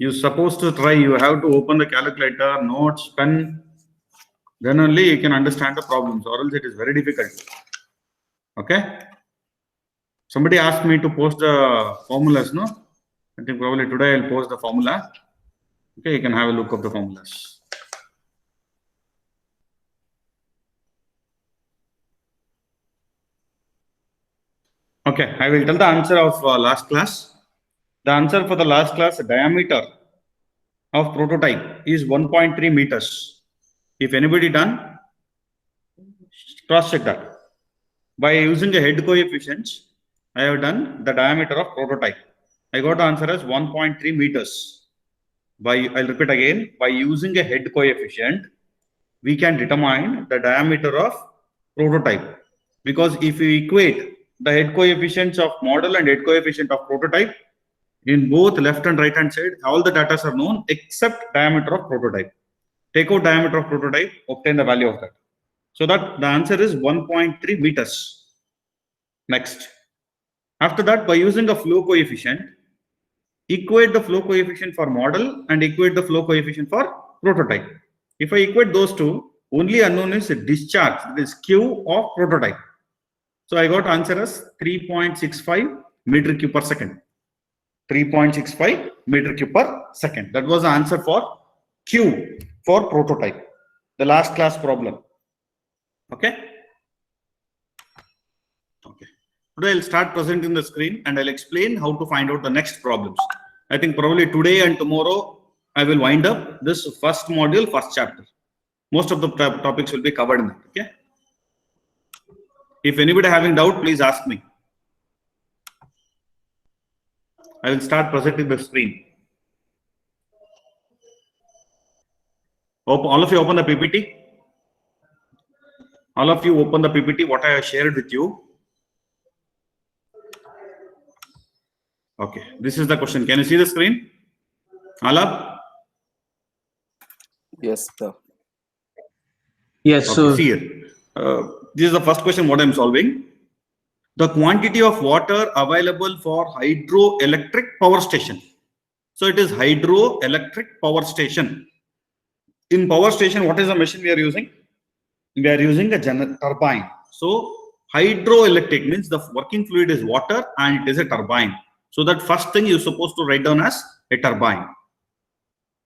You're supposed to try. You have to open the calculator, notes, pen. Then only you can understand the problems, or else it is very difficult. Okay. Somebody asked me to post the formulas, no? I think probably today I'll post the formula. Okay, you can have a look of the formulas. Okay, I will tell the answer of last class. The answer for the last class, diameter of prototype is 1.3 meters. If anybody done, cross check that. By using a head coefficient, I have done the diameter of prototype. I got the answer as 1.3 meters. I'll repeat again, by using a head coefficient, we can determine the diameter of prototype. Because if we equate the head coefficients of model and head coefficient of prototype, in both left and right hand side, all the data are known except diameter of prototype. Take out diameter of prototype, obtain the value of that. So that the answer is 1.3 meters. Next. After that, by using a flow coefficient, equate the flow coefficient for model and equate the flow coefficient for prototype. If I equate those two, only unknown is discharge, this Q of prototype. So I got answer as 3.65 meter cube per second. 3.65 meter cube per second. That was the answer for Q for prototype. The last class problem. Okay. Okay. Today I'll start presenting the screen and I'll explain how to find out the next problems. I think probably today and tomorrow I will wind up this first module, first chapter. Most of the topics will be covered in that. Okay. If anybody having doubt, please ask me. I will start presenting the screen. All of you open the PPT. All of you open the PPT, what I have shared with you. Okay, this is the question. Can you see the screen? Alap? Yes, sir. Yes, okay, sir. See here. This is the first question what I am solving. The quantity of water available for hydroelectric power station. So it is hydroelectric power station. In power station, what is the machine we are using? We are using a turbine. So hydroelectric means the working fluid is water and it is a turbine. So that first thing you're supposed to write down as a turbine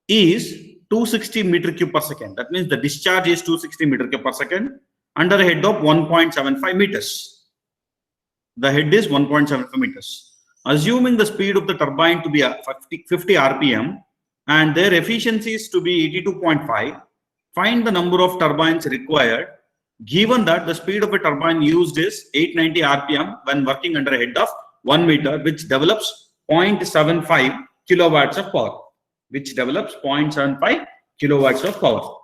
is 260 meter cube per second. That means the discharge is 260 meter cube per second under a head of 1.75 meters. The head is 1.75 meters. Assuming the speed of the turbine to be 50 RPM and their efficiency is to be 82.5, find the number of turbines required given that the speed of a turbine used is 890 RPM when working under a head of 1 meter, which develops 0.75 kilowatts of power. Which develops 0.75 kilowatts of power.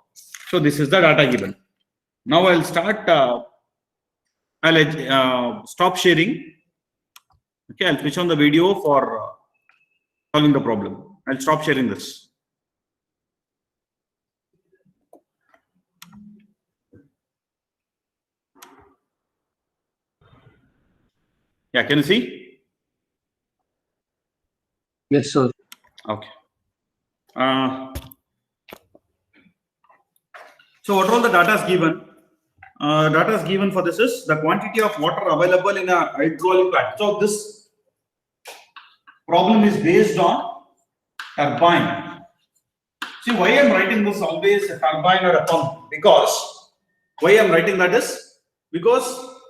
So this is the data given. Now I'll start. I'll stop sharing. Okay, I'll switch on the video for solving the problem. I'll stop sharing this. Yeah, can you see? Yes, sir. Okay. So what all the data is given? Data is given for this is the quantity of water available in a hydraulic plant. So this problem is based on turbine. See why I am writing this always a turbine or a pump? Because why I am writing that is because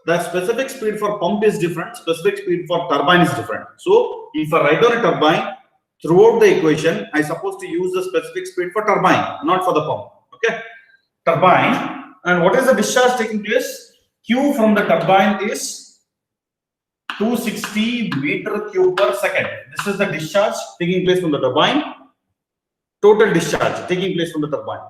the specific speed for pump is different, specific speed for turbine is different. So if I write down a turbine, throughout the equation, I supposed to use the specific speed for turbine, not for the pump. Okay, turbine. And what is the discharge taking place? Q from the turbine is 260 meter cube per second. This is the discharge taking place from the turbine. Total discharge taking place from the turbine.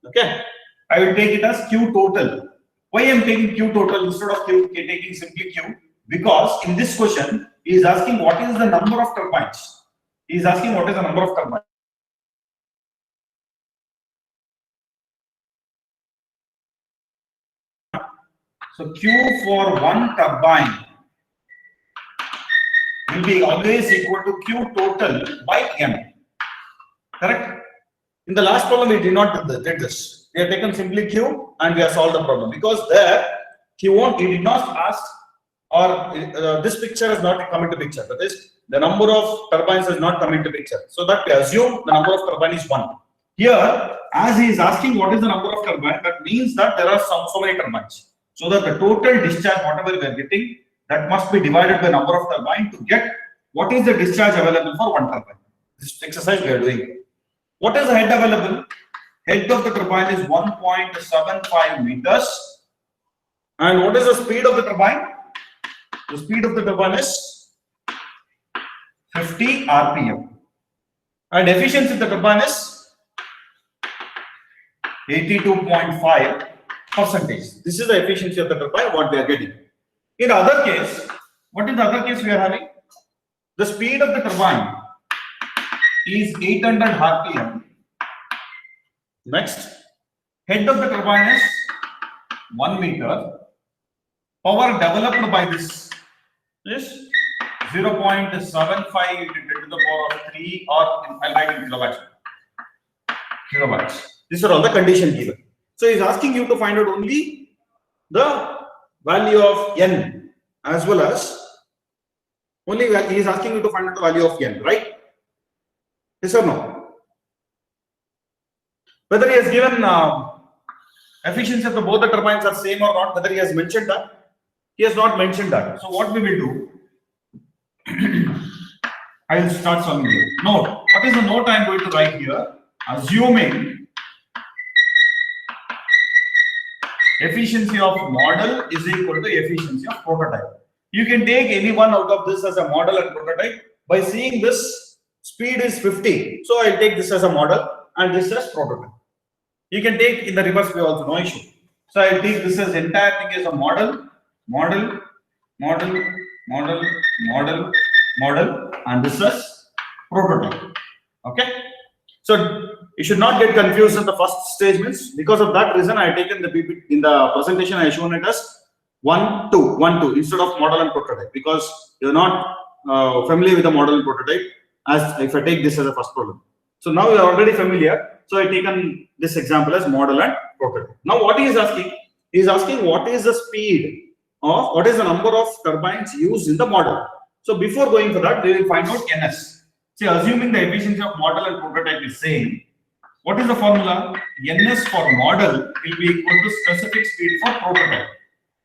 Okay, I will take it as Q total. Why I am taking Q total instead of taking simply Q? Because in this question, he is asking what is the number of turbines. He is asking what is the number of turbines. So Q for one turbine will be always equal to Q total by M. Correct? In the last problem, we did not did this. We have taken simply Q and we have solved the problem because there he did not ask, or this picture has not come into picture. That is, the number of turbines has not come into picture. So that we assume the number of turbine is 1. Here, as he is asking what is the number of turbine, that means that there are so many turbines. So that the total discharge, whatever we are getting, that must be divided by number of turbine to get what is the discharge available for one turbine. This exercise we are doing. What is the head available? Head of the turbine is 1.75 meters. And what is the speed of the turbine? The speed of the turbine is 50 RPM. And efficiency of the turbine is 82.5%. This is the efficiency of the turbine, what we are getting. In other case, what is the other case we are having? The speed of the turbine is 800 RPM. Next, head of the turbine is 1 meter. Power developed by this is 0.75 to the power of 3, or I'll write in kilowatts. These are all the conditions given. So he's asking you to find out only the value of N as well as he is asking you to find out the value of N, right? Yes or no? Whether he has given efficiency of both the turbines are same or not, whether he has mentioned that, he has not mentioned that. So what we will do, I will start solving here. Note, what is the note I am going to write here? Assuming efficiency of model is equal to efficiency of prototype. You can take any one out of this as a model and prototype by seeing this speed is 50. So I'll take this as a model and this as prototype. You can take in the reverse way also, no issue. So I'll take this as entire thing as a model, and this is prototype. Okay. So you should not get confused in the first stage means. Because of that reason, I have taken the PPT in the presentation. I have shown it as 1, 2 instead of model and prototype because you're not familiar with the model and prototype. As if I take this as a first problem. So now you are already familiar. So I have taken this example as model and prototype. Now what he is asking? He is asking what is the speed of what is the number of turbines used in the model. So before going for that, we will find out NS. See, assuming the efficiency of model and prototype is same, what is the formula? NS for model will be equal to specific speed for prototype.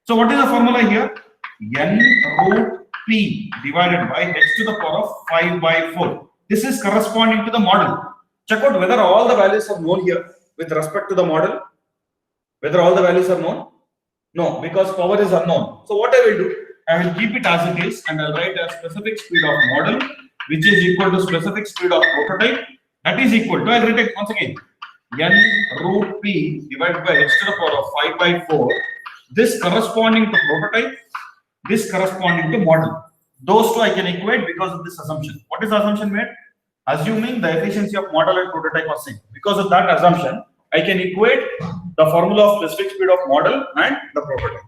So what is the formula here? N root P divided by h to the power of 5 by 4. This is corresponding to the model. Check out whether all the values are known here with respect to the model. Whether all the values are known? No, because power is unknown. So what I will do? I will keep it as it is and I'll write a specific speed of model which is equal to specific speed of prototype. That is equal to, I'll write it once again, N root P divided by h to the power of 5 by 4. This corresponding to prototype, this corresponding to model. Those two I can equate because of this assumption. What is the assumption made? Assuming the efficiency of model and prototype are same. Because of that assumption, I can equate the formula of specific speed of model and the prototype.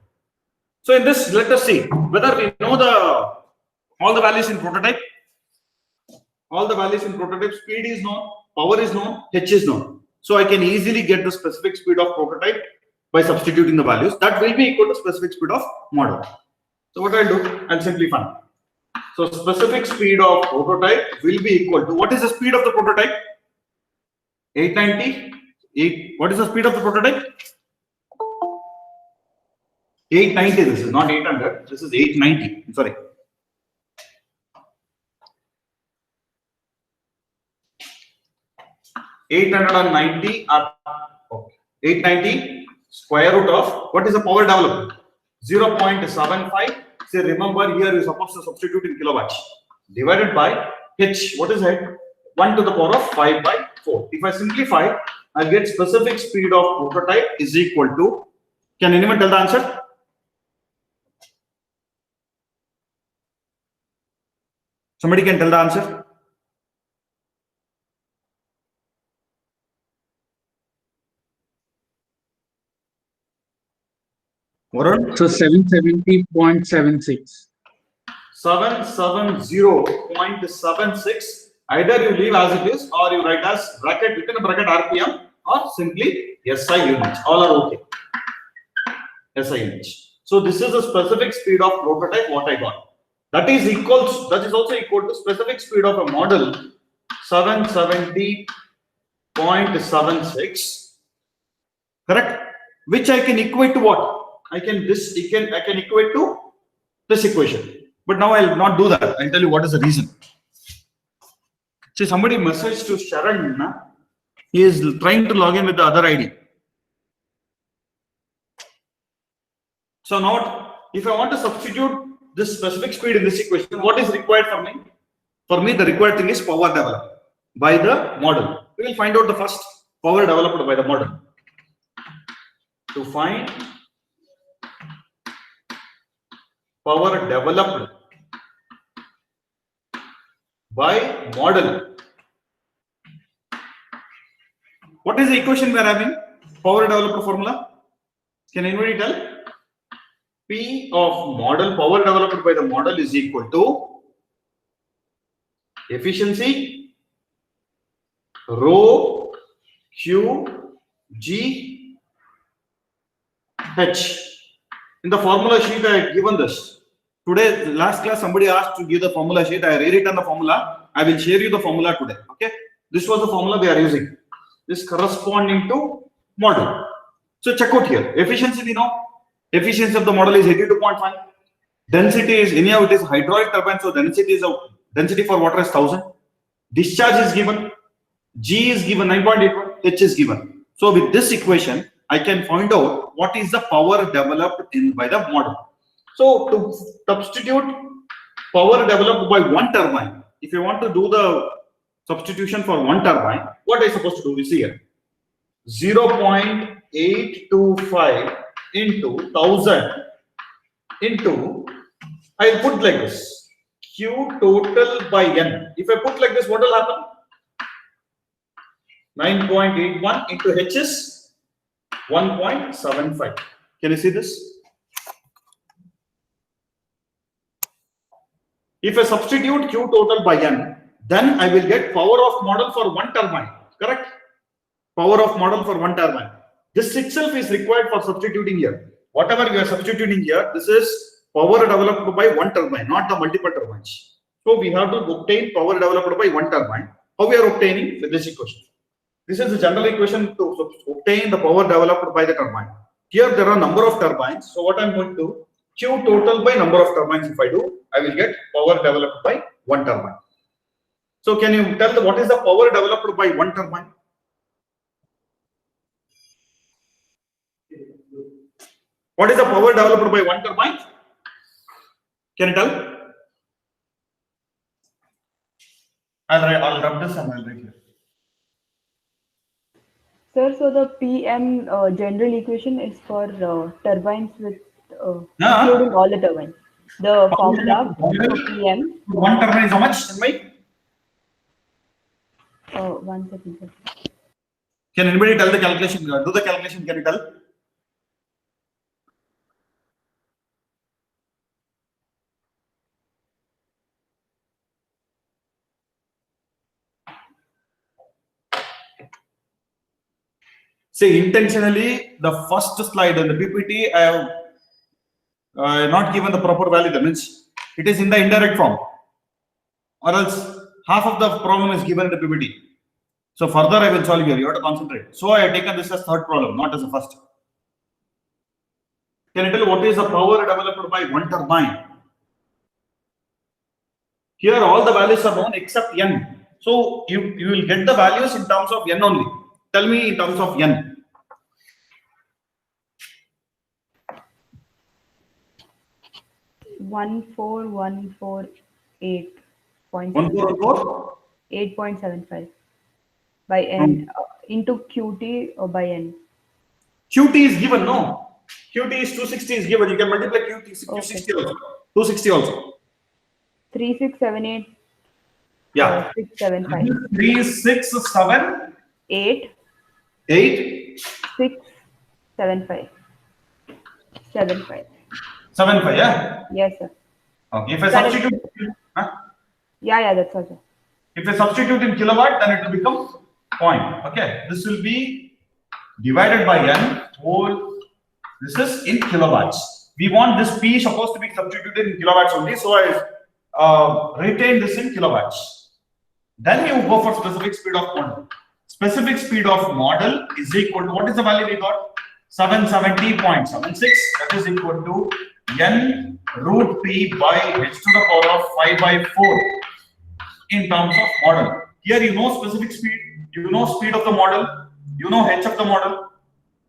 So in this, let us see whether we know all the values in prototype. All the values in prototype, speed is known, power is known, h is known. So I can easily get the specific speed of prototype by substituting the values. That will be equal to specific speed of model. So what I'll do, I'll simplify. So specific speed of prototype will be equal to, what is the speed of the prototype? 890. What is the speed of the prototype? 890. This is not 800. This is 890. I'm sorry. $890 square root of what is the power developed? 0.75. Say remember here you're supposed to substitute in kilowatts divided by h. What is it? 1 to the power of 5 by 4. If I simplify, I'll get specific speed of prototype is equal to. Can anyone tell the answer? Somebody can tell the answer. Varun? So 770.76. 770.76 Either you leave as it is, or you write as bracket within a bracket RPM, or simply SI units. All are okay. SI units. So this is the specific speed of prototype what I got. That is also equal to specific speed of a model 770.76. Correct? Which I can equate to what? I can equate to this equation. But now I'll not do that. I'll tell you what is the reason. See, somebody messaged to Sharan. He is trying to log in with the other ID. So now, if I want to substitute this specific speed in this equation, what is required for me? For me, the required thing is power developed by the model. We will find out the first power developed by the model. To find power developed by model. What is the equation we are having? Power developed formula. Can anybody tell? P of model, power developed by the model, is equal to efficiency rho Q G H. In the formula sheet, I had given this. Today, last class, somebody asked to give the formula sheet. I rewritten the formula. I will share you the formula today. Okay. This was the formula we are using. This corresponding to model. So check out here. Efficiency, we know. Efficiency of the model is 82.5. Density is, anyhow, it is hydraulic turbine, so density for water is 1000. Discharge is given. G is given 9.81. H is given. So with this equation, I can find out what is the power developed by the model. So to substitute power developed by one turbine, if you want to do the substitution for one turbine, what are you supposed to do? We see here 0.825 into 1000 into, I'll put like this, Q total by N. If I put like this, what will happen? 9.81 into H is 1.75. Can you see this? If I substitute Q total by N, then I will get power of model for one turbine. Correct? Power of model for one turbine. This itself is required for substituting here. Whatever we are substituting here, this is power developed by one turbine, not the multiple turbines. So we have to obtain power developed by one turbine. How we are obtaining? With this equation. This is the general equation to obtain the power developed by the turbine. Here there are number of turbines. So what I'm going to do, Q total by number of turbines. If I do, I will get power developed by one turbine. So can you tell what is the power developed by one turbine? What is the power developed by one turbine? Can you tell? I'll rub this and I'll write here. Sir, so the PM general equation is for turbines with including all the turbines. The formula for PM. One turbine is how much? One second, sir. Can anybody tell the calculation? Do the calculation, can you tell? See, intentionally, the first slide in the PPT, I have not given the proper value. That means it is in the indirect form, or else half of the problem is given in the PPT. So further, I will solve here. You have to concentrate. So I have taken this as third problem, not as a first. Can you tell what is the power developed by one turbine? Here, all the values are known except N. So you will get the values in terms of N only. Tell me in terms of N. One four one four 8.75 by N into QT or by N. QT is given, no? QT is 260 is given. You can multiply QT 260 also. 260 also. 3678. Yeah. 675. 3678. 675. 75. 75, yeah? Yes, sir. Okay. If I substitute, huh? Yeah, that's all, sir. If I substitute in kilowatt, then it will become point. Okay, this will be divided by n whole. This is in kilowatts. We want this P supposed to be substituted in kilowatts only, so I retain this in kilowatts. Then you go for specific speed of model. Specific speed of model is equal to, what is the value we got? 770.76. That is equal to n root P by h to the power of 5 by 4 in terms of model. Here you know specific speed, you know speed of the model, you know h of the model,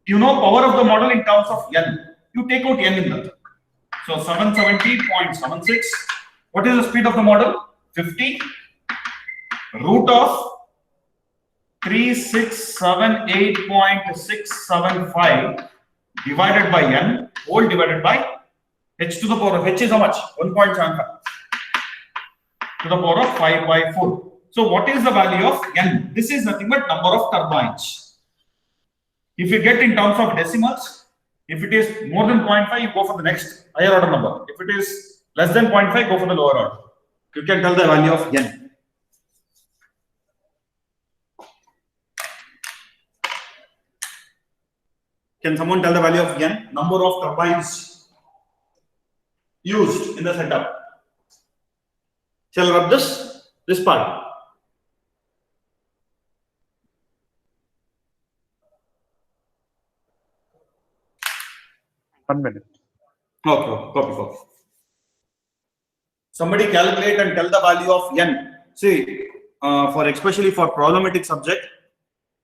you know power of the model in terms of n. You take out n in that. So 770.76. What is the speed of the model? 50. Root of 3678.675 divided by n whole divided by h to the power of h is how much? 1.75 to the power of 5 by 4. So what is the value of n? This is nothing but number of turbines. If you get in terms of decimals, if it is more than 0.5, you go for the next higher order number. If it is less than 0.5, go for the lower order. You can tell the value of n. Can someone tell the value of n? Number of turbines used in the setup. Shall I rub this part? 1 minute. Okay, copy. Somebody calculate and tell the value of n. See, especially for problematic subject,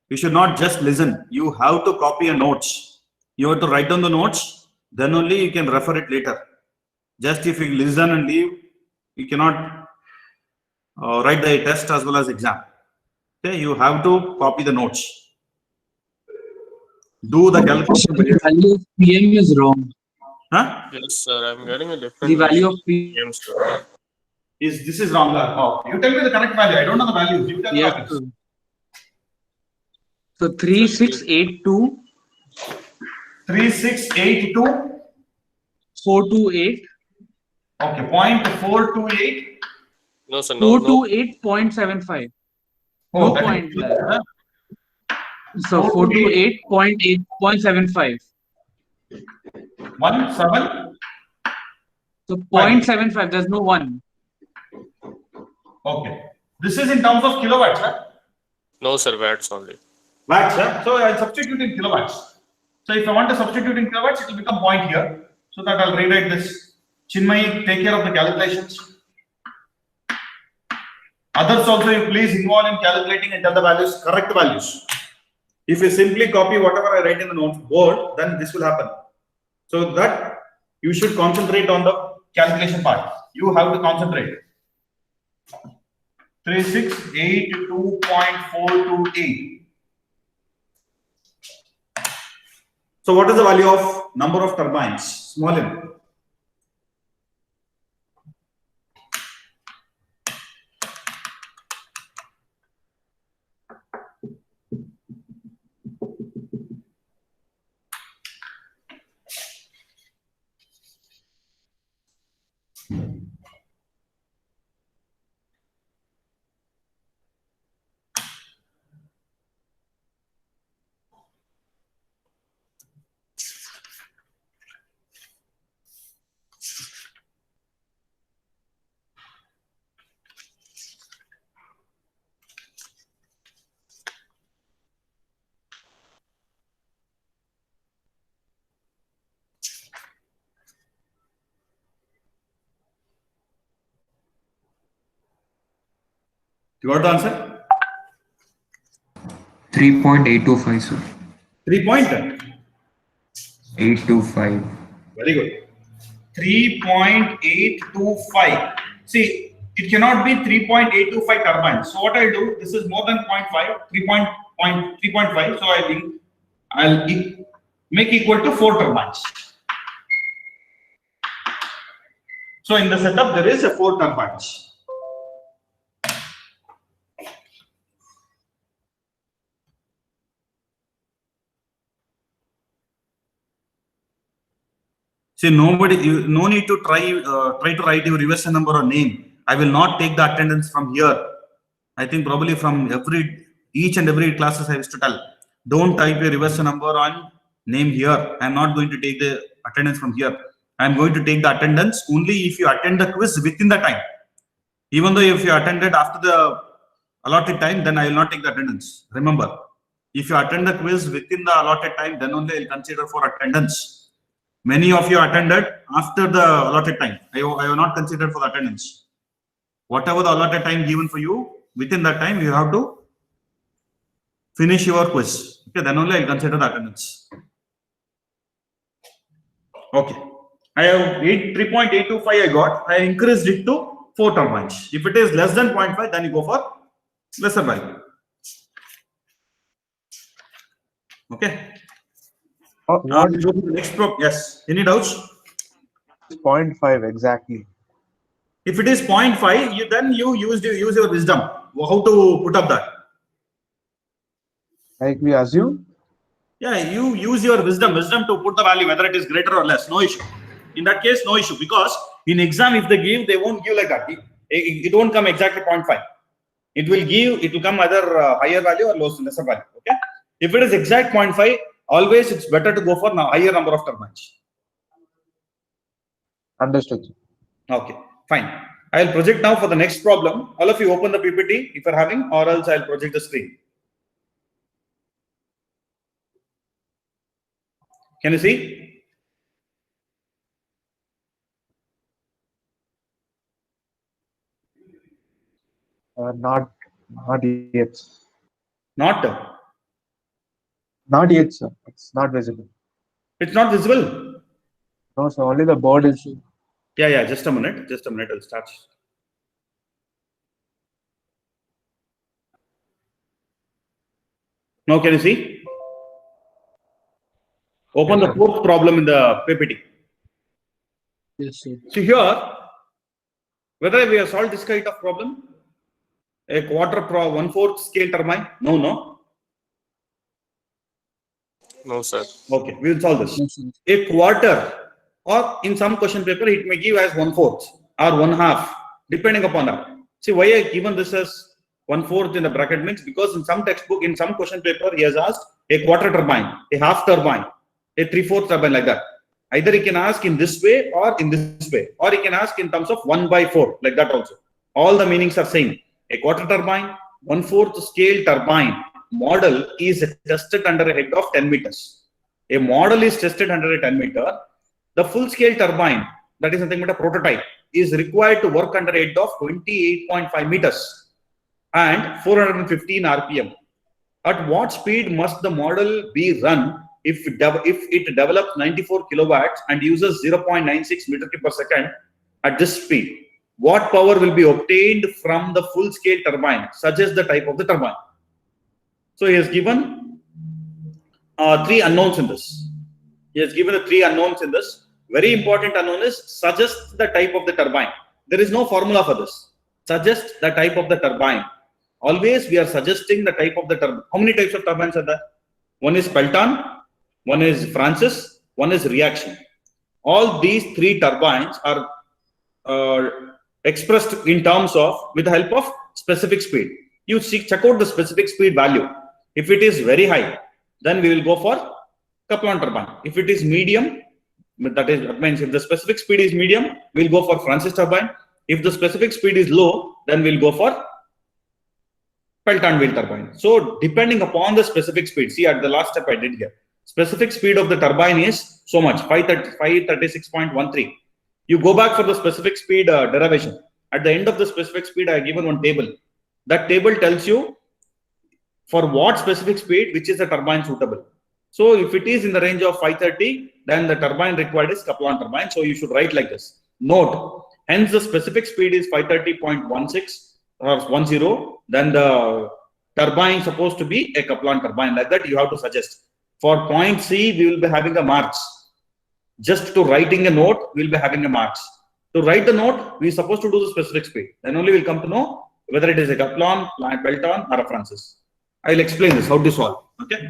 you should not just listen. You have to copy your notes. You have to write down the notes. Then only you can refer it later. Just if you listen and leave, you cannot write the test as well as exam. Okay, you have to copy the notes. Do the calculation. The value of PM is wrong. Huh? Yes, sir. I'm getting a different. The value of PM. PM, sir. This is wrong. Oh, you tell me the correct value. I don't know the values. You tell me. Yeah. So 3682 3682. 428 Okay, 0.428. No, sir. No. 428.75. Oh, No that point is- there. So 428.8.75. 17. So 0.75. There's no one. Okay. This is in terms of kilowatts, huh? No, sir. Watts only. Watts, huh? So I'll substitute in kilowatts. So if I want to substitute in kilowatts, it will become point here. So that I'll rewrite this. Chinmay, take care of the calculations. Others also, you please involve in calculating and tell the values, correct values. If you simply copy whatever I write in the notes board, then this will happen. So that you should concentrate on the calculation part. You have to concentrate. 3682.428. So what is the value of number of turbines? Small n. You got the answer? 3.825, sir. 3.825. 825. Very good. 3.825. See, it cannot be 3.825 turbines. So what I do, this is more than 0.5, 3.5. So I'll make equal to 4 turbines. So in the setup, there is a 4 turbines. See, no need to try to write your reverse number or name. I will not take the attendance from here. I think probably from each and every classes I used to tell, don't type a reverse number on name here. I'm not going to take the attendance from here. I'm going to take the attendance only if you attend the quiz within the time. Even though if you attended after the allotted time, then I will not take the attendance. Remember, if you attend the quiz within the allotted time, then only I'll consider for attendance. Many of you attended after the allotted time. I will not consider for the attendance. Whatever the allotted time given for you, within that time, you have to finish your quiz. Okay, then only I'll consider the attendance. Okay. I have 3.825 I got. I increased it to 4 turbines. If it is less than 0.5, then you go for lesser value. Okay. Now we go to the next problem. Yes. Any doubts? 0.5 exactly. If it is 0.5, then you use your wisdom. How to put up that? Like we assume. Yeah, you use your wisdom to put the value, whether it is greater or less. No issue. In that case, no issue, because in exam, if they give, they won't give like that. It won't come exactly 0.5. It will come either higher value or lesser value. Okay. If it is exact 0.5, always it's better to go for a higher number of turbines. Understood. Okay, fine. I'll project now for the next problem. All of you open the PPT if you're having, or else I'll project the screen. Can you see? Not yet. Not yet, sir. It's not visible. It's not visible. No, sir. Only the board is. Yeah. Just a minute. I'll start. Now can you see? Open the fourth problem in the PPT. Yes, sir. So here, whether we have solved this kind of problem, a quarter 1/4 scale turbine? No. No, sir. Okay, we will solve this. Yes, sir. A quarter, or in some question paper, it may give as 1/4 or 1/2, depending upon that. See why I given this as 1/4 in the bracket means because in some textbook, in some question paper, he has asked a quarter turbine, a half turbine, a 3/4 turbine, like that. Either he can ask in this way or in this way, or he can ask in terms of 1/4, like that also. All the meanings are same. A quarter turbine, 1/4 scale turbine model is tested under a head of 10 meters. A model is tested under a 10 meter. The full scale turbine, that is nothing but a prototype, is required to work under a head of 28.5 meters and 415 RPM. At what speed must the model be run if it develops 94 kilowatts and uses 0.96 meter cube per second at this speed? What power will be obtained from the full scale turbine? Suggest the type of the turbine. So he has given 3 unknowns in this. He has given the 3 unknowns in this. Very important unknown is suggest the type of the turbine. There is no formula for this. Suggest the type of the turbine. Always we are suggesting the type of the turbine. How many types of turbines are there? One is Pelton, one is Francis, one is reaction. All these 3 turbines are expressed in terms of with the help of specific speed. You check out the specific speed value. If it is very high, then we will go for Kaplan turbine. If it is medium, that means if the specific speed is medium, we'll go for Francis turbine. If the specific speed is low, then we'll go for Pelton wheel turbine. So depending upon the specific speed, see at the last step I did here, specific speed of the turbine is so much, 536.13. You go back for the specific speed derivation. At the end of the specific speed, I have given one table. That table tells you for what specific speed, which is the turbine suitable. So if it is in the range of 530, then the turbine required is Kaplan turbine. So you should write like this. Note, hence the specific speed is 530.16 or 10. Then the turbine supposed to be a Kaplan turbine. Like that, you have to suggest. For point C, we will be having a marks. Just to writing a note, we will be having a marks. To write the note, we are supposed to do the specific speed. Then only we'll come to know whether it is a Kaplan, Pelton, or a Francis. I will explain this, how to solve. Okay.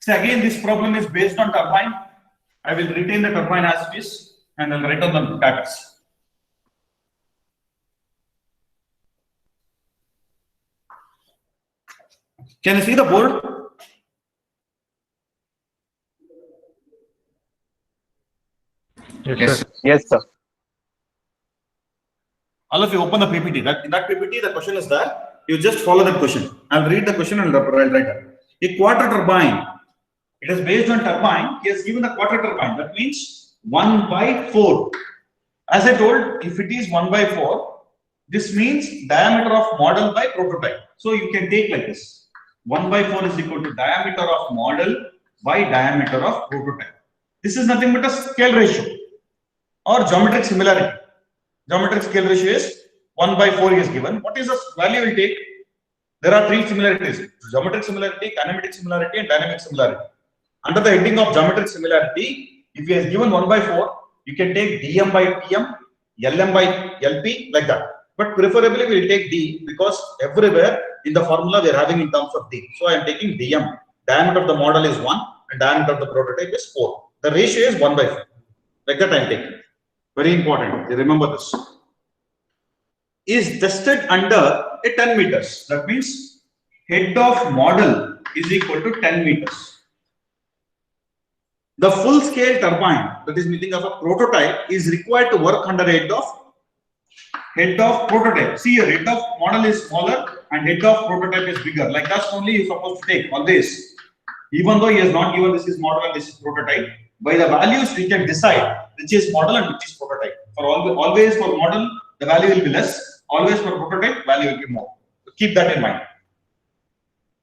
So again, this problem is based on turbine. I will retain the turbine as it is and I'll write on the data. Can you see the board? Yes, sir. Yes, sir. All of you open the PPT. In that PPT, the question is there. You just follow that question. I'll read the question and I'll write it. A quarter turbine. It is based on turbine. He has given the quarter turbine. That means 1 by 4. As I told, if it is 1 by 4, this means diameter of model by prototype. So you can take like this. 1 by 4 is equal to diameter of model by diameter of prototype. This is nothing but a scale ratio or geometric similarity. Geometric scale ratio is 1 by 4 is given. What is the value we will take? There are 3 similarities: geometric similarity, kinematic similarity, and dynamic similarity. Under the heading of geometric similarity, if he has given 1 by 4, you can take dm by tm, lm by lp, like that. But preferably we will take d, because everywhere in the formula we are having in terms of d. So I am taking dm. Diameter of the model is 1 and diameter of the prototype is 4. The ratio is 1 by 4. Like that I am taking. Very important. Remember this. Is tested under a 10 meters. That means head of model is equal to 10 meters. The full scale turbine, that is meaning of a prototype, is required to work under head of prototype. See, your head of model is smaller and head of prototype is bigger. Like that only you are supposed to take always. Even though he has not given this is model and this is prototype, by the values we can decide which is model and which is prototype. For always for model the value will be less. Always for prototype value will be more. So keep that in mind.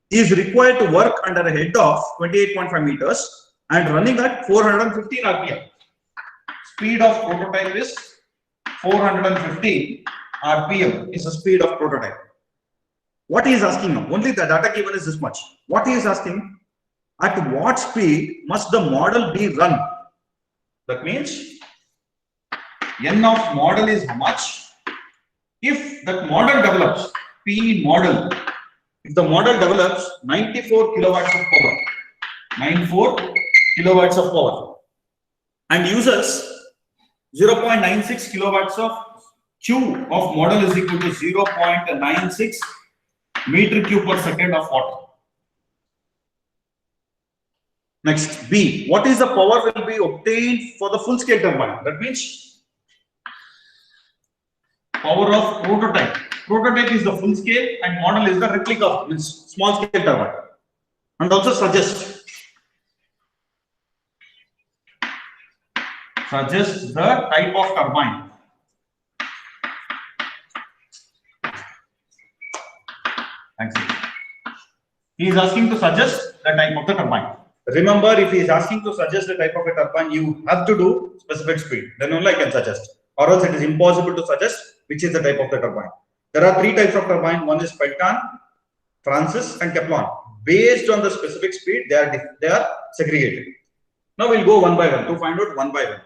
He is required to work under a head of 28.5 meters and running at 415 rpm. Speed of prototype is 415 rpm is the speed of prototype. What he is asking now, only the data given is this much. What he is asking, at what speed must the model be run? That means n of model is how much? If that model develops, P model, if the model develops 94 kilowatts of power, 94 kilowatts of power, and uses 0.96 kilowatts of Q of model is equal to 0.96 meter cube per second of water. Next, B. What is the power will be obtained for the full scale turbine? That means power of prototype. Prototype is the full scale and model is the replica, means small scale turbine. And also suggest the type of turbine. Thanks. He is asking to suggest the type of the turbine. Remember, if he is asking to suggest the type of a turbine, you have to do specific speed. Then only I can suggest. Or else it is impossible to suggest which is the type of the turbine. There are 3 types of turbine. One is Pelton, Francis, and Kaplan. Based on the specific speed, they are segregated. Now we'll go one by one to find out one by one.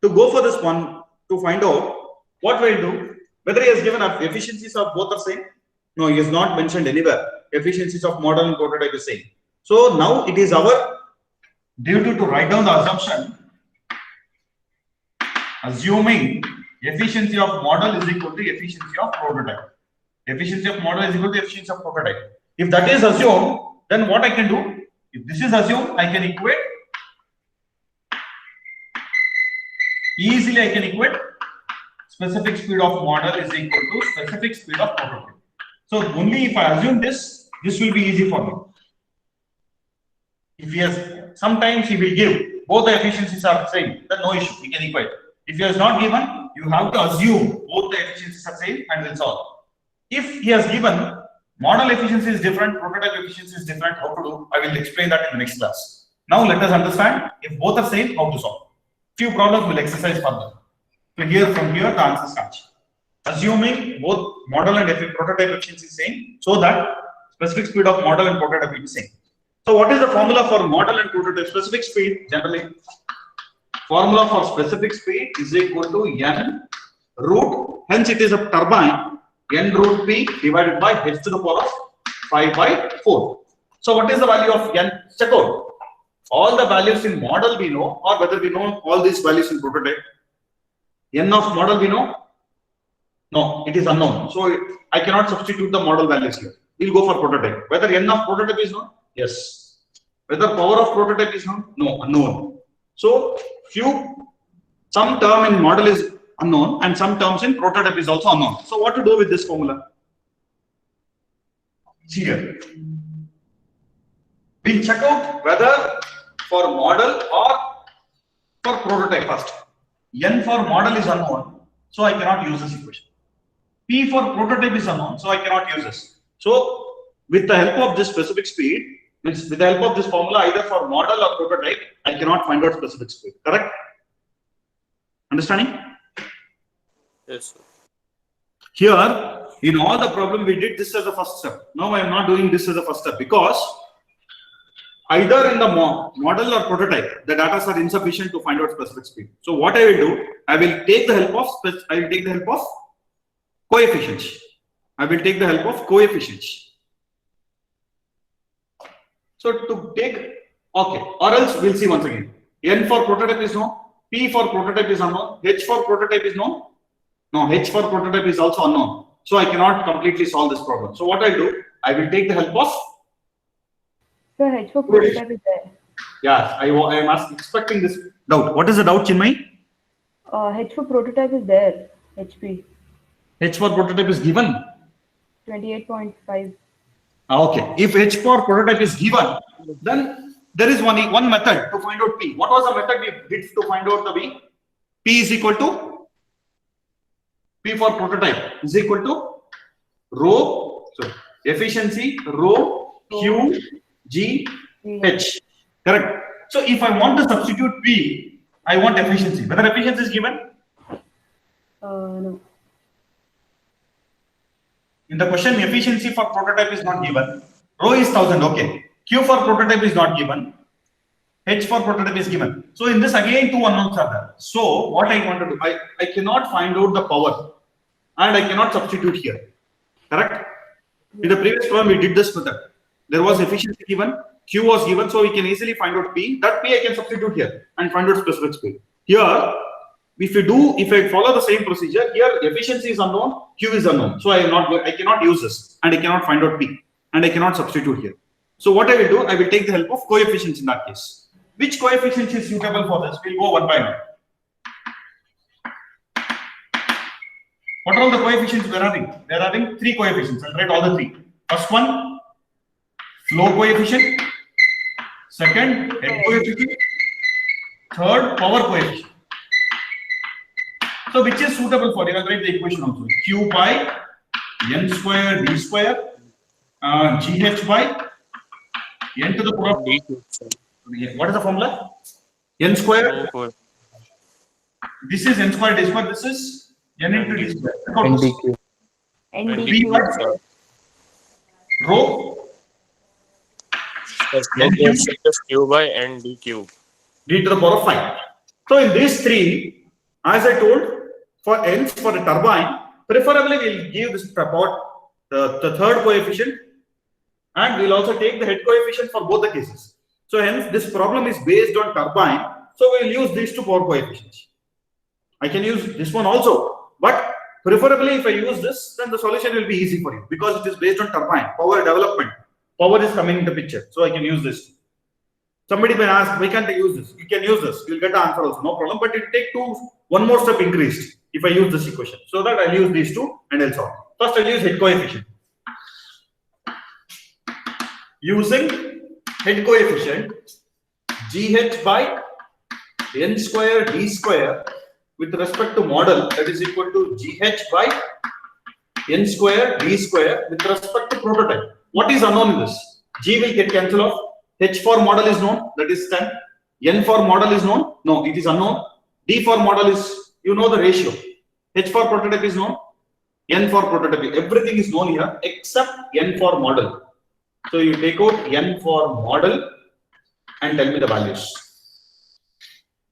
To go for this one, to find out what we'll do, whether he has given efficiencies of both are same. No, he has not mentioned anywhere. Efficiencies of model and prototype is same. So now it is our duty to write down the assumption, assuming efficiency of model is equal to efficiency of prototype. Efficiency of model is equal to efficiency of prototype. If that is assumed, then what I can do? If this is assumed, I can equate. Easily I can equate specific speed of model is equal to specific speed of prototype. So only if I assume this will be easy for me. If he has, sometimes he will give both the efficiencies are the same, then no issue, we can equate. If he has not given, you have to assume both the efficiencies are same and will solve. If he has given model efficiency is different, prototype efficiency is different, how to do? I will explain that in the next class. Now let us understand if both are same, how to solve. Few problems will exercise further. So from here the answer starts. Assuming both model and prototype efficiency is same, so that specific speed of model and prototype will be same. So what is the formula for model and prototype? Specific speed generally. Formula for specific speed is equal to n root, hence it is a turbine, n root p divided by h to the power of 5 by 4. So what is the value of n? Check out. All the values in model we know, or whether we know all these values in prototype. N of model we know? No, it is unknown. So I cannot substitute the model values here. we'll go for prototype. Whether n of prototype is known? Yes. Whether power of prototype is known? No, unknown. So some term in model is unknown and some terms in prototype is also unknown. So what to do with this formula? See here. We'll check out whether for model or for prototype first. N for model is unknown, so I cannot use this equation. P for prototype is unknown, so I cannot use this. So with the help of this specific speed, with the help of this formula, either for model or prototype, I cannot find out specific speed. Correct? Understanding? Yes, sir. Here, in all the problem, we did this as the first step. Now I am not doing this as the first step because either in the model or prototype, the data are insufficient to find out specific speed. So what I will do, I will take the help of coefficients. I will take the help of coefficients. So to take, okay, or else we'll see once again. N for prototype is known, P for prototype is unknown, H for prototype is known. No, H for prototype is also unknown. So I cannot completely solve this problem. So what I do, I will take the help of. Sir, H for prototype is there. Yes, I am expecting this doubt. What is the doubt, Chinmay? H for prototype is there. HP. H for prototype is given. 28.5. Okay. If H for prototype is given, then there is one method to find out P. What was the method we did to find out the P? P is equal to P for prototype is equal to rho, efficiency, rho, Q, G, H. Correct. So if I want to substitute P, I want efficiency. Whether efficiency is given? No. In the question, efficiency for prototype is not given. Rho is 1000. Okay. Q for prototype is not given. H for prototype is given. So in this again two unknowns are there. So what I want to do, I cannot find out the power and I cannot substitute here. Correct? In the previous problem we did this method. There was efficiency given, Q was given, so we can easily find out P. That P I can substitute here and find out specific speed. Here, if I follow the same procedure, here efficiency is unknown, Q is unknown. So I cannot use this and I cannot find out P and I cannot substitute here. So what I will do, I will take the help of coefficients in that case. Which coefficient is suitable for this? We'll go one by one. What are all the coefficients we are having? We are having three coefficients. I'll write all the three. First one, flow coefficient. Second, head coefficient. Third, power coefficient. So which is suitable for you? I'll write the equation also. Q by n square d square GH by n to the power of D. what is the formula? N square. This is n square d square. This is n into d square. NDQ. NDQ. Rho. Q by n d cube. D to the power of 5. So in these three, as I told, for n's for a turbine, preferably we'll give this power, the third coefficient, and we'll also take the head coefficient for both the cases. So hence this problem is based on turbine, so we'll use these two power coefficients. I can use this one also, but preferably if I use this, then the solution will be easy for you because it is based on turbine, power development. Power is coming into picture, so I can use this. Somebody may ask, why can't I use this? You can use this, you'll get the answer also, no problem, but it will take one more step increased if I use this equation. So that I'll use these two and I'll solve. First I'll use head coefficient. Using head coefficient, GH by n square d square with respect to model, that is equal to GH by n square d square with respect to prototype. What is unknown in this? G will get cancelled off. H for model is known, that is 10. N for model is known, no, it is unknown. D for model is, you know the ratio. H for prototype is known, N for prototype. Everything is known here except N for model. So you take out N for model and tell me the values.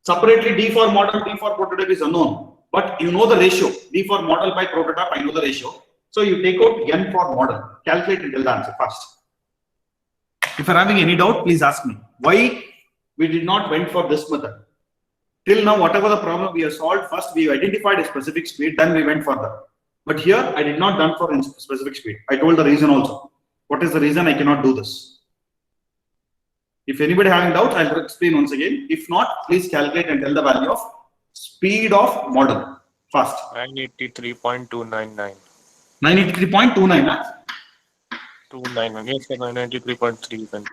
Separately, D for model, D for prototype is unknown, but you know the ratio. D for model by prototype, I know the ratio. So you take out N for model, calculate and tell the answer first. If you're having any doubt, please ask me. Why we did not went for this method? Till now, whatever the problem we have solved, first we identified a specific speed, then we went further. But here, I did not done for specific speed. I told the reason also. What is the reason I cannot do this? If anybody having doubts, I'll explain once again. If not, please calculate and tell the value of speed of model. Fast. 983.299. 983.29. 299. Yes, sir, 993.3.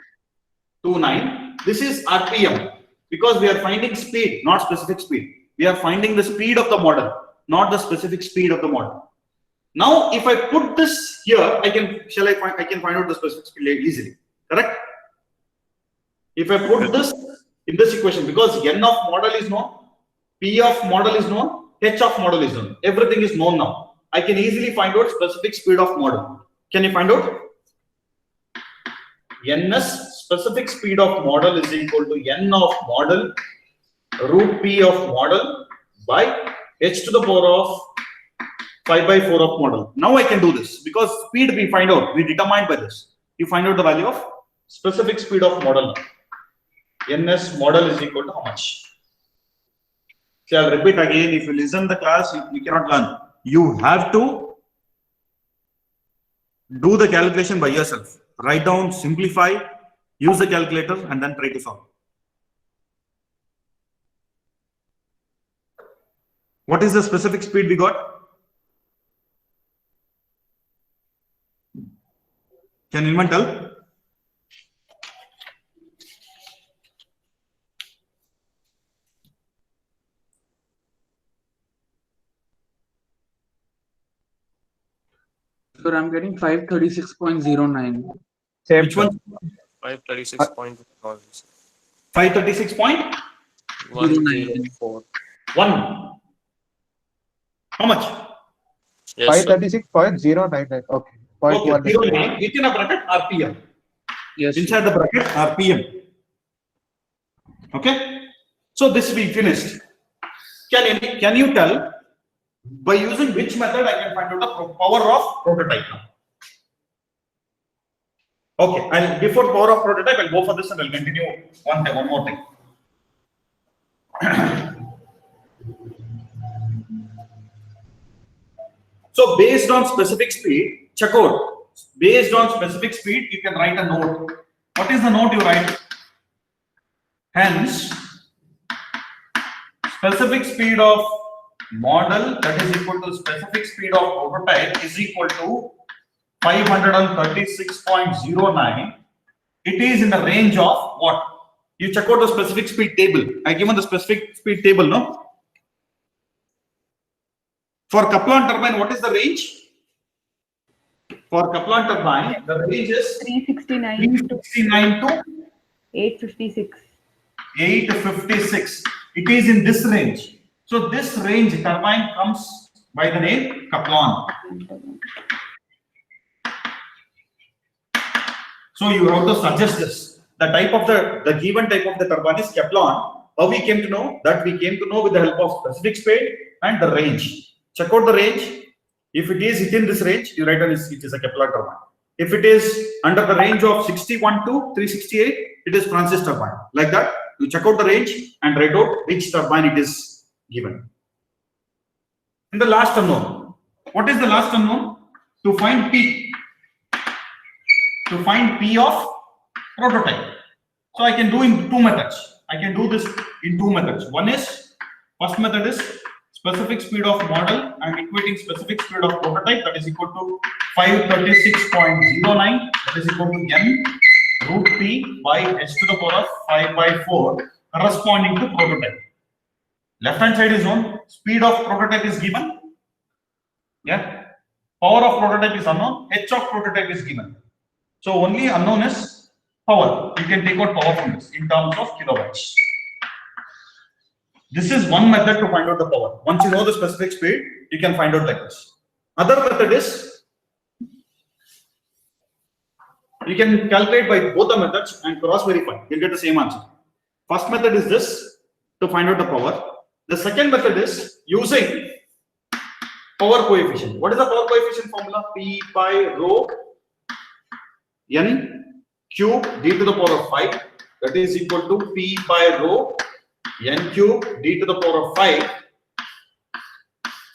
29. This is RPM because we are finding speed, not specific speed. We are finding the speed of the model, not the specific speed of the model. Now, if I put this here, I can find out the specific speed easily. Correct? If I put this in this equation, because n of model is known, p of model is known, h of model is known. Everything is known now. I can easily find out specific speed of model. Can you find out? Ns specific speed of model is equal to n of model root p of model by h to the power of 5 by 4 of model. Now I can do this because speed we find out, we determined by this. You find out the value of specific speed of model. Ns model is equal to how much? See, I'll repeat again. If you listen the class, you cannot learn. You have to do the calculation by yourself. Write down, simplify, use the calculator, and then try to solve. What is the specific speed we got? Can anyone tell? So I'm getting 536.09. Same. Which one? 536.1. 536.104. 09. How much? Yes, sir. 536.099. Okay. Point Okay, 1. 09 within a bracket RPM. Yes. Inside the bracket RPM. Okay. So this we finished. Can you tell by using which method I can find out the power of prototype now? Okay, before power of prototype, I'll go for this and I'll continue one more thing. So based on specific speed, check out. Based on specific speed, you can write a note. What is the note you write? Hence, specific speed of model that is equal to specific speed of prototype is equal to 536.09. It is in the range of what? You check out the specific speed table. I given the specific speed table, no? For Kaplan turbine, what is the range? For Kaplan turbine, the range is 369 to 856. 856. It is in this range. So this range turbine comes by the name Kaplan. So you have to suggest this. The type of the given type of the turbine is Kaplan. How we came to know? That we came to know with the help of specific speed and the range. Check out the range. If it is within this range, you write it is a Kaplan turbine. If it is under the range of 61 to 368, it is Francis turbine. Like that, you check out the range and write out which turbine it is given. And the last unknown. What is the last unknown? To find P. To find P of prototype. So I can do in two methods. I can do this in two methods. One is, first method is specific speed of model and equating specific speed of prototype, that is equal to 536.09, that is equal to n root p by h to the power of 5 by 4 corresponding to prototype. Left hand side is known, speed of prototype is given. Yeah. Power of prototype is unknown, h of prototype is given. So only unknown is power. You can take out power from this in terms of kilowatts. This is one method to find out the power. Once you know the specific speed, you can find out like this. Other method is, you can calculate by both the methods and cross verify. You'll get the same answer. First method is this, to find out the power. The second method is using power coefficient. What is the power coefficient formula? P by rho n cube d to the power of 5. That is equal to P by rho n cube d to the power of 5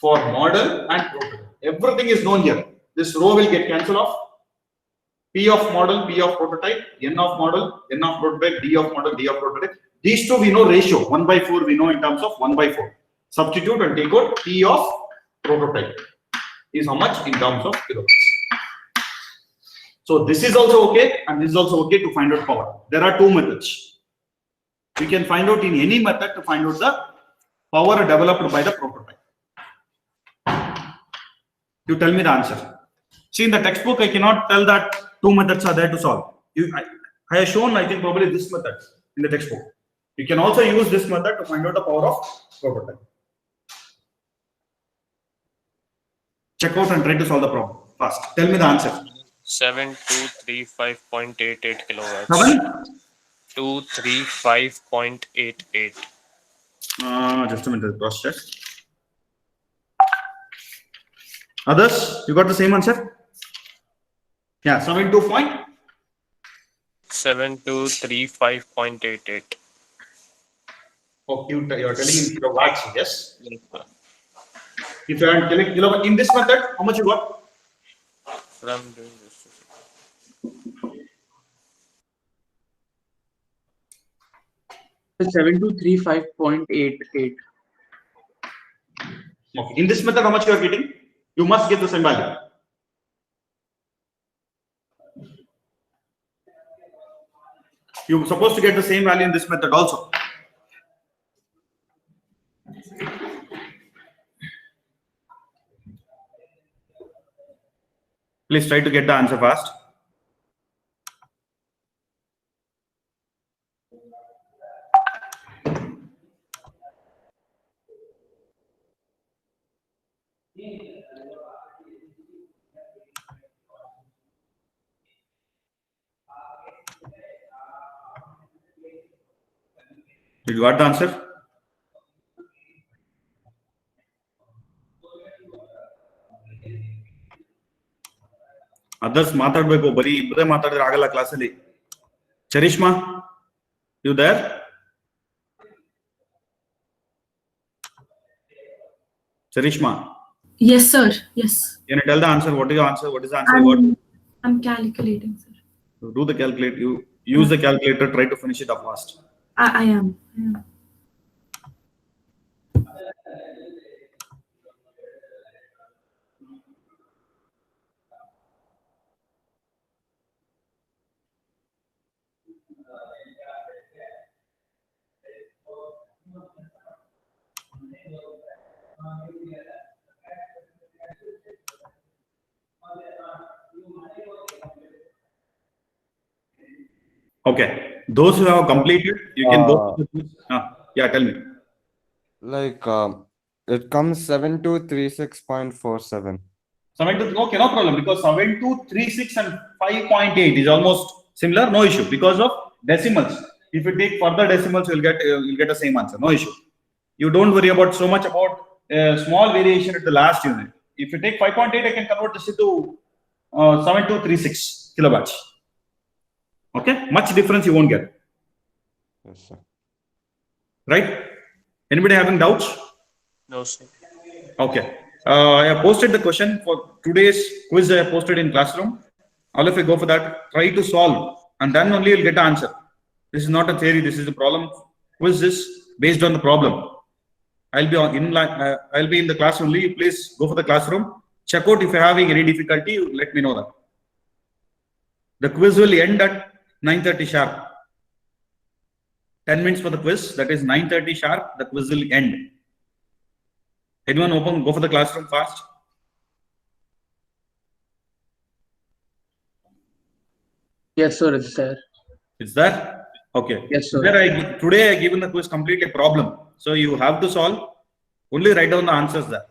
for model and prototype. Everything is known here. This rho will get cancelled off. P of model, P of prototype, N of model, N of prototype, D of model, D of prototype. These two we know ratio, 1/4 we know in terms of 1/4. Substitute and take out P of prototype is how much in terms of kilowatts. So this is also okay and this is also okay to find out power. There are two methods. We can find out in any method to find out the power developed by the prototype. You tell me the answer. See, in the textbook, I cannot tell that two methods are there to solve. I have shown, I think, probably this method in the textbook. You can also use this method to find out the power of prototype. Check out and try to solve the problem fast. Tell me the answer. 7235.88 kilowatts. 7235.88. 235.88. Just a minute, cross check. Others, you got the same answer? Yeah, 7235.88. Oh, you are telling in kilowatts, yes? Yes, sir. If you are telling kilowatt in this method, how much you got? From doing this. It's 7235.88. Okay. In this method, how much you are getting? You must get the same value. You're supposed to get the same value in this method also. Please try to get the answer fast. Did you got the answer? Others ಮಾತಾಡಬೇಕು ಬರೀ ಇಬ್ಬರೇ ಮಾತಾಡಿದ್ರೆ ಆಗಲ್ಲ class ಅಲ್ಲಿ. Charishma, you there? Charishma. Yes, sir. Yes. Can you tell the answer? What is your answer? What is the answer? I'm calculating, sir. Do the calculate. You use the calculator. Try to finish it up fast. I am. Okay. Those who have completed, you can go. Yeah, tell me. Like it comes 7236.47. 72, okay, no problem, because 7236 and 5.8 is almost similar, no issue, because of decimals. If you take further decimals, you'll get the same answer, no issue. You don't worry about so much about small variation at the last unit. If you take 5.8, I can convert this into 7236 kilowatts. Okay, much difference you won't get. Yes, sir. Right? Anybody having doubts? No, sir. Okay. I have posted the question for today's quiz. I have posted in classroom. All of you go for that. Try to solve, and then only you'll get the answer. This is not a theory. This is a problem. Quiz is based on the problem. I'll be in the class only. Please go for the classroom. Check out if you're having any difficulty. Let me know that. The quiz will end at 9:30 sharp. 10 minutes for the quiz. That is 9:30 sharp. The quiz will end. Anyone open? Go for the classroom fast. Yes, sir. It's there. It's there? Okay. Yes, sir. Today I given the quiz completely a problem. So you have to solve. Only write down the answers there.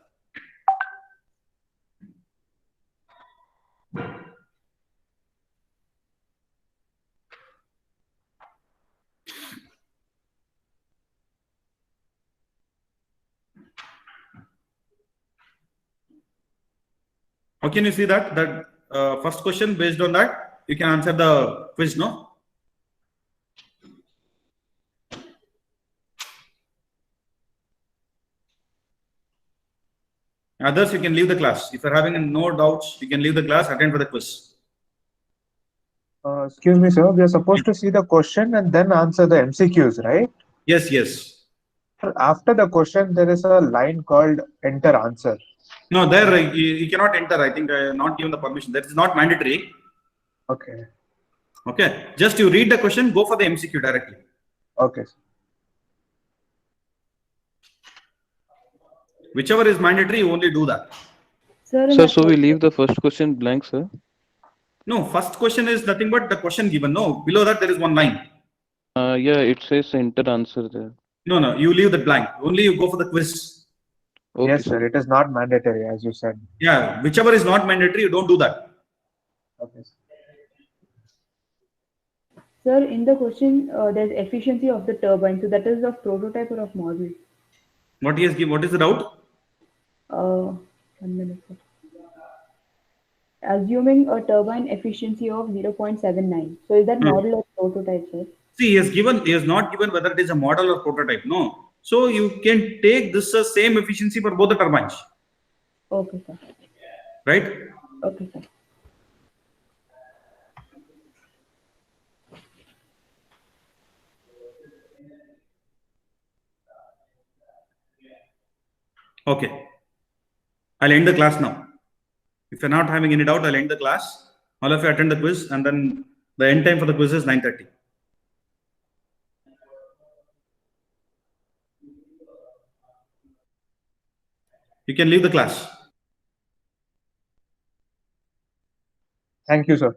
How can you see that? That first question, based on that, you can answer the quiz, no? Others, you can leave the class. If you're having no doubts, you can leave the class, attend for the quiz. Excuse me, sir. We are supposed to see the question and then answer the MCQs, right? Yes, yes. After the question, there is a line called enter answer. No, there you cannot enter. I think I have not given the permission. That is not mandatory. Okay. Okay. Just you read the question, go for the MCQ directly. Okay. Whichever is mandatory, you only do that. Sir, in Sir, the so we first- leave the first question blank, sir? No, first question is nothing but the question given. No, below that there is one line. Yeah, it says enter answer there. No, you leave that blank. Only you go for the quiz. Okay, Yes, sir. It is not mandatory, as you said. Yeah, whichever is not mandatory, you don't do that. Okay. Sir, in the question, there's efficiency of the turbine. So that is of prototype or of model? What he has given, what is the doubt? 1 minute. Sir. Assuming a turbine efficiency of 0.79. So is that model or prototype, sir? See, he has not given whether it is a model or prototype. No. So you can take this same efficiency for both the turbines. Okay, sir. Right? Okay, sir. Okay. I'll end the class now. If you're not having any doubt, I'll end the class. All of you attend the quiz, and then the end time for the quiz is 9:30. You can leave the class. Thank you, sir.